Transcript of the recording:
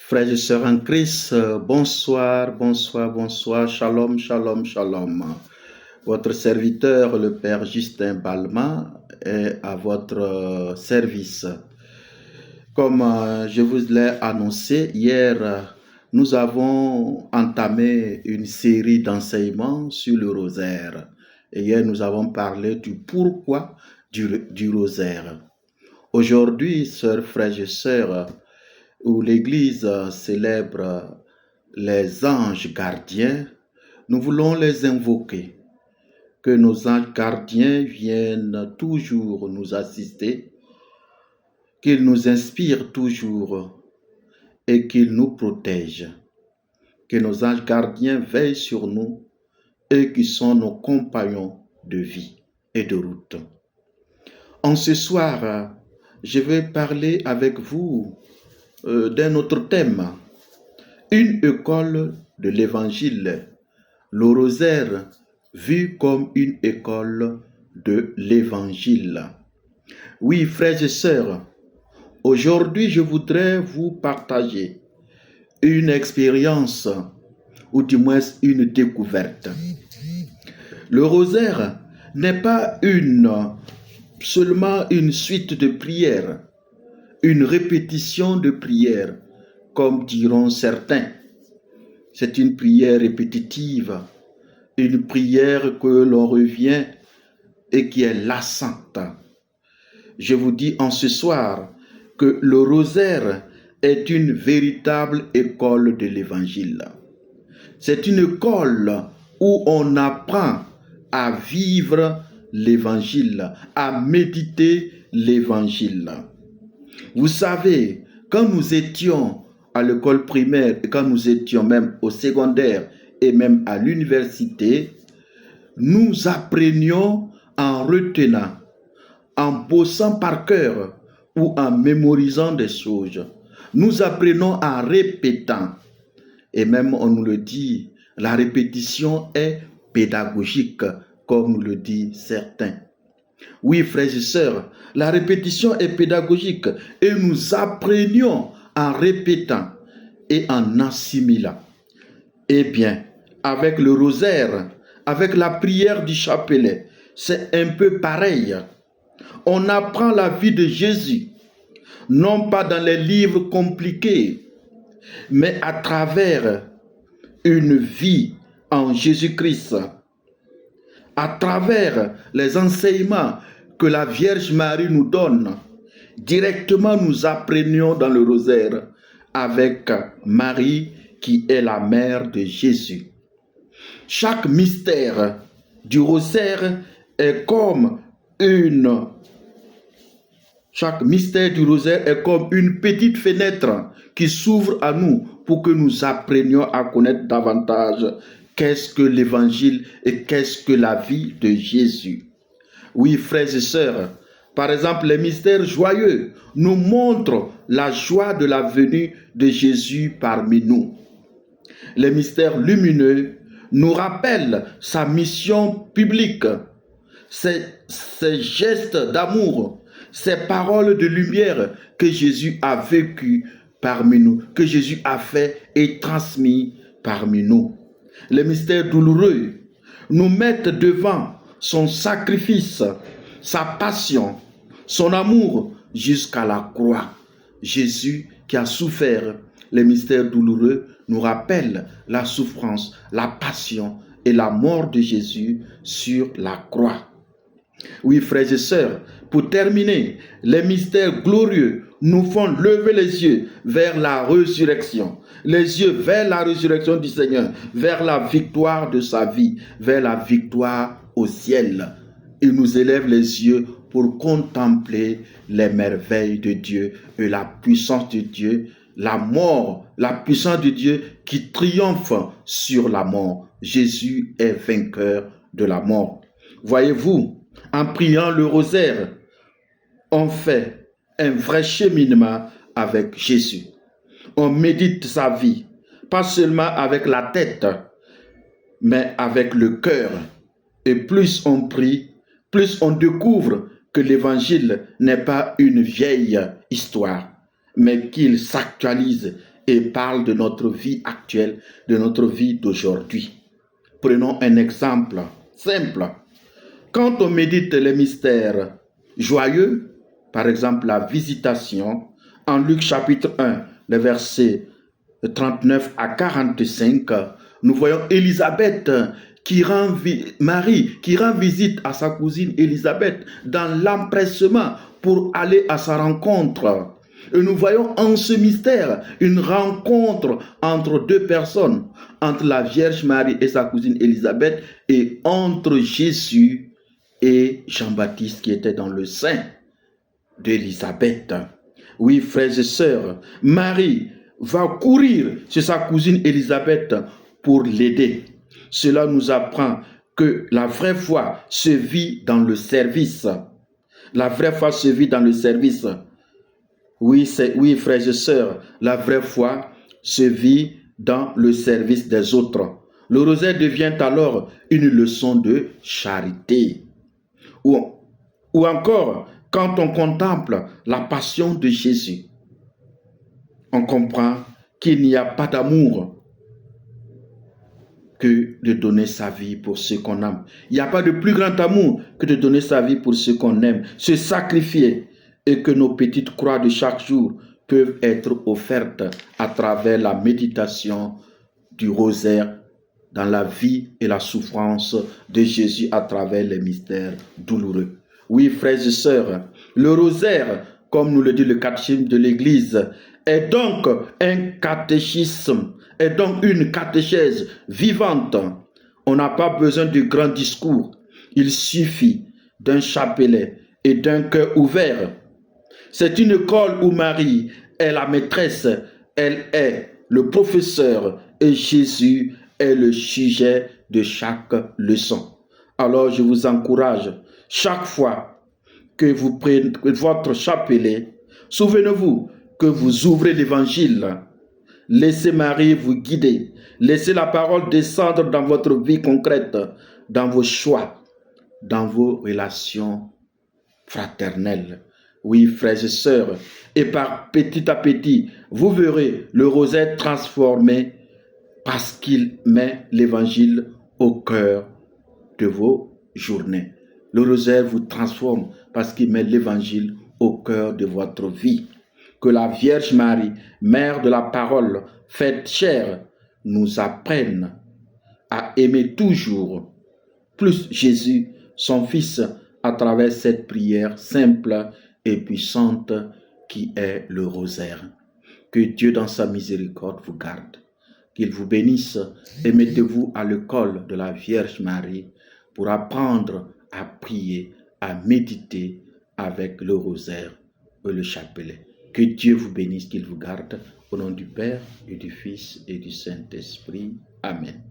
Frères et sœurs en Christ, bonsoir, bonsoir, bonsoir, shalom, shalom, shalom. Votre serviteur, le Père Justin Balma, est à votre service. Comme je vous l'ai annoncé hier, nous avons entamé une série d'enseignements sur le rosaire. Et hier, nous avons parlé du pourquoi du rosaire. Aujourd'hui, sœurs, frères et sœurs, où l'Église célèbre les anges gardiens, nous voulons les invoquer. Que nos anges gardiens viennent toujours nous assister, qu'ils nous inspirent toujours et qu'ils nous protègent. Que nos anges gardiens veillent sur nous et qui sont nos compagnons de vie et de route. En ce soir, je vais parler avec vous d'un autre thème, une école de l'évangile, le rosaire vu comme une école de l'évangile. Oui, frères et sœurs, aujourd'hui je voudrais vous partager une expérience ou du moins une découverte. Le rosaire n'est pas seulement une suite de prières, une répétition de prières, comme diront certains. C'est une prière répétitive, une prière que l'on revient et qui est lassante. Je vous dis en ce soir que le rosaire est une véritable école de l'évangile. C'est une école où on apprend à vivre l'évangile, à méditer l'évangile. Vous savez, quand nous étions à l'école primaire et quand nous étions même au secondaire et même à l'université, nous apprenions en retenant, en bossant par cœur ou en mémorisant des choses. Nous apprenons en répétant. Et même on nous le dit, la répétition est pédagogique, comme nous le disent certains. Oui, frères et sœurs, la répétition est pédagogique et nous apprenions en répétant et en assimilant. Eh bien, avec le rosaire, avec la prière du chapelet, c'est un peu pareil. On apprend la vie de Jésus, non pas dans les livres compliqués, mais à travers une vie en Jésus-Christ, à travers les enseignements que la Vierge Marie nous donne. Directement, nous apprenions dans le rosaire avec Marie qui est la mère de Jésus. Chaque mystère du rosaire est comme une petite fenêtre qui s'ouvre à nous pour que nous apprenions à connaître davantage qu'est-ce que l'évangile et qu'est-ce que la vie de Jésus. Oui, frères et sœurs, par exemple, les mystères joyeux nous montrent la joie de la venue de Jésus parmi nous. Les mystères lumineux nous rappellent sa mission publique, ses gestes d'amour, ses paroles de lumière que Jésus a vécues parmi nous, que Jésus a fait et transmis parmi nous. Les mystères douloureux nous mettent devant son sacrifice, sa passion, son amour jusqu'à la croix. Jésus qui a souffert. Les mystères douloureux nous rappellent la souffrance, la passion et la mort de Jésus sur la croix. Oui, frères et sœurs, pour terminer, les mystères glorieux nous font lever les yeux vers la résurrection. Les yeux vers la résurrection du Seigneur, vers la victoire de sa vie, vers la victoire au ciel. Il nous élève les yeux pour contempler les merveilles de Dieu et la puissance de Dieu, la mort, la puissance de Dieu qui triomphe sur la mort. Jésus est vainqueur de la mort. Voyez-vous, en priant le rosaire, on fait un vrai cheminement avec Jésus. On médite sa vie, pas seulement avec la tête, mais avec le cœur. Et plus on prie, plus on découvre que l'évangile n'est pas une vieille histoire, mais qu'il s'actualise et parle de notre vie actuelle, de notre vie d'aujourd'hui. Prenons un exemple simple. Quand on médite les mystères joyeux, par exemple la visitation, en Luc chapitre 1, les versets 39 à 45, nous voyons Élisabeth Marie qui rend visite à sa cousine Élisabeth dans l'empressement pour aller à sa rencontre. Et nous voyons en ce mystère une rencontre entre deux personnes, entre la Vierge Marie et sa cousine Élisabeth, et entre Jésus et Jean-Baptiste qui était dans le sein d'Élisabeth. Oui, frères et sœurs, Marie va courir chez sa cousine Élisabeth pour l'aider. Cela nous apprend que la vraie foi se vit dans le service. La vraie foi se vit dans le service. Oui, frères et sœurs, la vraie foi se vit dans le service des autres. Le rosaire devient alors une leçon de charité. Ou encore, quand on contemple la passion de Jésus, on comprend qu'il n'y a pas d'amour que de donner sa vie pour ceux qu'on aime. Il n'y a pas de plus grand amour que de donner sa vie pour ceux qu'on aime, se sacrifier, et que nos petites croix de chaque jour peuvent être offertes à travers la méditation du rosaire dans la vie et la souffrance de Jésus à travers les mystères douloureux. Oui, frères et sœurs, le rosaire, comme nous le dit le catéchisme de l'Église, est donc un catéchisme, est donc une catéchèse vivante. On n'a pas besoin de grands discours. Il suffit d'un chapelet et d'un cœur ouvert. C'est une école où Marie est la maîtresse, elle est le professeur et Jésus est le sujet de chaque leçon. Alors je vous encourage, chaque fois que vous prenez votre chapelet, souvenez-vous que vous ouvrez l'évangile. Laissez Marie vous guider. Laissez la parole descendre dans votre vie concrète, dans vos choix, dans vos relations fraternelles. Oui, frères et sœurs, et par petit à petit, vous verrez le rosaire transformé parce qu'il met l'évangile au cœur de vos journées. Le rosaire vous transforme parce qu'il met l'évangile au cœur de votre vie. Que la Vierge Marie, mère de la parole, faite chair, nous apprenne à aimer toujours plus Jésus, son Fils, à travers cette prière simple et puissante qui est le rosaire. Que Dieu dans sa miséricorde vous garde, qu'il vous bénisse et mettez-vous à l'école de la Vierge Marie pour apprendre à prier, à méditer avec le rosaire et le chapelet. Que Dieu vous bénisse, qu'il vous garde, au nom du Père et du Fils et du Saint-Esprit. Amen.